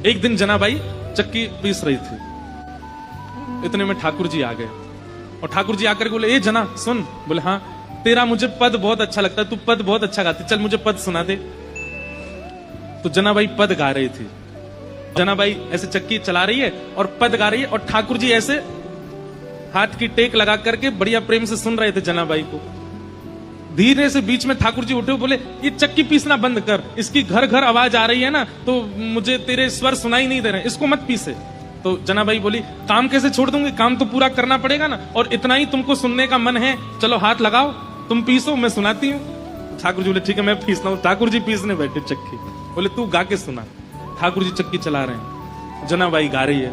एक दिन जनाबाई चक्की पीस रही थी, इतने में ठाकुर जी आ गए और ठाकुर जी आकर के बोले, ए जना सुन। बोले हाँ, तेरा मुझे पद बहुत अच्छा लगता है, तू पद बहुत अच्छा गाती, चल मुझे पद सुना दे। तो जनाबाई पद गा रही थी। जनाबाई ऐसे चक्की चला रही है और पद गा रही है और ठाकुर जी ऐसे हाथ की टेक लगा करके बढ़िया प्रेम से सुन रहे थे जनाबाई को। धीरे से बीच में ठाकुर जी उठे, बोले ये चक्की पीसना बंद कर, इसकी घर घर आवाज आ रही है ना, तो मुझे तेरे स्वर सुनाई नहीं दे रहे, इसको मत पीसे। तो जनाबाई बोली, काम कैसे छोड़ दूंगी, काम तो पूरा करना पड़ेगा ना, और इतना ही तुमको सुनने का मन है, चलो हाथ लगाओ, तुम पीसो, मैं सुनाती हूँ। ठाकुर जी बोले ठीक है मैं पीसता हूँ। ठाकुर जी पीसने बैठे चक्की, बोले तू गा के सुना। ठाकुर जी चक्की चला रहे हैं, जनाबाई गा रही है।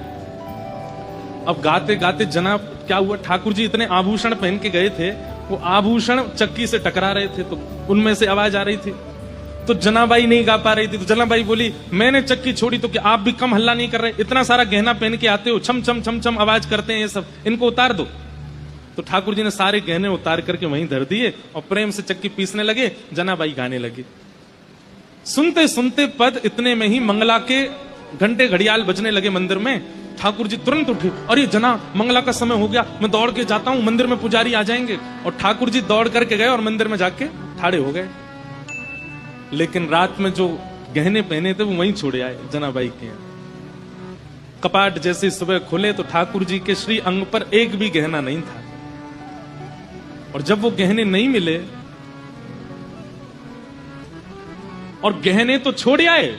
अब गाते गाते जनाब क्या हुआ, ठाकुर जी इतने आभूषण पहन के गए थे, वो आभूषण चक्की से टकरा रहे थे, तो उनमें से आवाज आ रही थी। तो जनाबाई नहीं गा पा रही थी, तो जनाबाई बोली, मैंने चक्की छोड़ी तो क्या आप भी कम हल्ला नहीं कर रहे, इतना सारा गहना पहन के आते हो, छम छम छम छम आवाज करते हैं ये सब, इनको उतार दो। तो ठाकुर जी ने सारे गहने उतार करके वहीं धर दिए और प्रेम से चक्की पीसने लगे, जनाबाई गाने लगी। सुनते सुनते पद, इतने में ही मंगला के घंटे घड़ियाल बजने लगे मंदिर में। ठाकुर जी तुरंत उठे, अरे जना मंगला का समय हो गया, मैं दौड़ के जाता हूं, मंदिर में पुजारी आ जाएंगे। और ठाकुर जी दौड़ करके गए और मंदिर में जाके ठाड़े हो गए। लेकिन रात में जो गहने पहने थे वो वहीं छोड़े आए जनाबाई के। कपाट जैसे सुबह खुले तो ठाकुर जी के श्री अंग पर एक भी गहना नहीं था। और जब वो गहने नहीं मिले, और गहने तो छोड़ आए,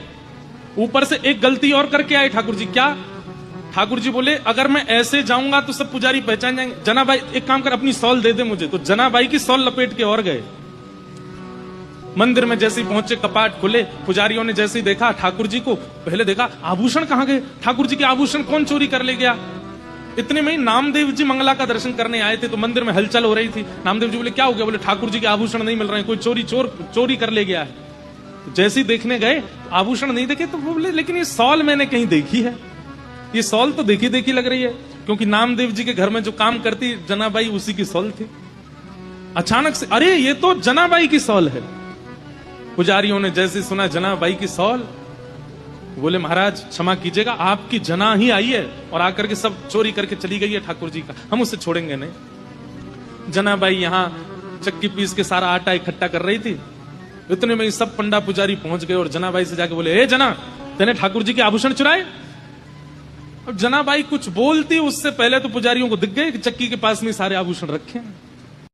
ऊपर से एक गलती और करके आए ठाकुर जी। क्या? ठाकुर जी बोले, अगर मैं ऐसे जाऊंगा तो सब पुजारी पहचान जाएंगे, जनाबाई एक काम कर, अपनी सॉल दे दे मुझे। तो जनाबाई की सॉल लपेट के और गए। मंदिर में जैसे ही पहुंचे, कपाट खुले, पुजारियों ने जैसे ही देखा ठाकुर जी को, पहले देखा आभूषण कहां गए, ठाकुर जी के आभूषण कौन चोरी कर ले गया। इतने में ही नामदेव जी मंगला का दर्शन करने आए थे, तो मंदिर में हलचल हो रही थी। नामदेव जी बोले क्या हो गया, बोले ठाकुर जी के आभूषण नहीं मिल रहे हैं, कोई चोरी कर ले गया है। जैसे ही देखने गए तो आभूषण नहीं देखे, तो बोले लेकिन ये सॉल मैंने कहीं देखी है, ये सॉल तो देखी देखी लग रही है, क्योंकि नामदेव जी के घर में जो काम करती जनाबाई उसी की सॉल थी। अचानक से अरे ये तो जनाबाई की सॉल है। पुजारियों ने जैसे सुना जनाबाई की सॉल, बोले महाराज क्षमा कीजिएगा, आपकी जना ही आई है और आकर के सब चोरी करके चली गई है ठाकुर जी का, हम उसे छोड़ेंगे नहीं। जनाबाई यहां चक्की पीस के सारा आटा इकट्ठा कर रही थी। इतने में सब पंडा पुजारी पहुंच गए और जनाबाई से जाके बोले, ए जना, तेने ठाकुर जी के आभूषण चुराए। अब जनाबाई कुछ बोलती उससे पहले तो पुजारियों को दिख गए कि चक्की के पास में सारे आभूषण रखे हैं।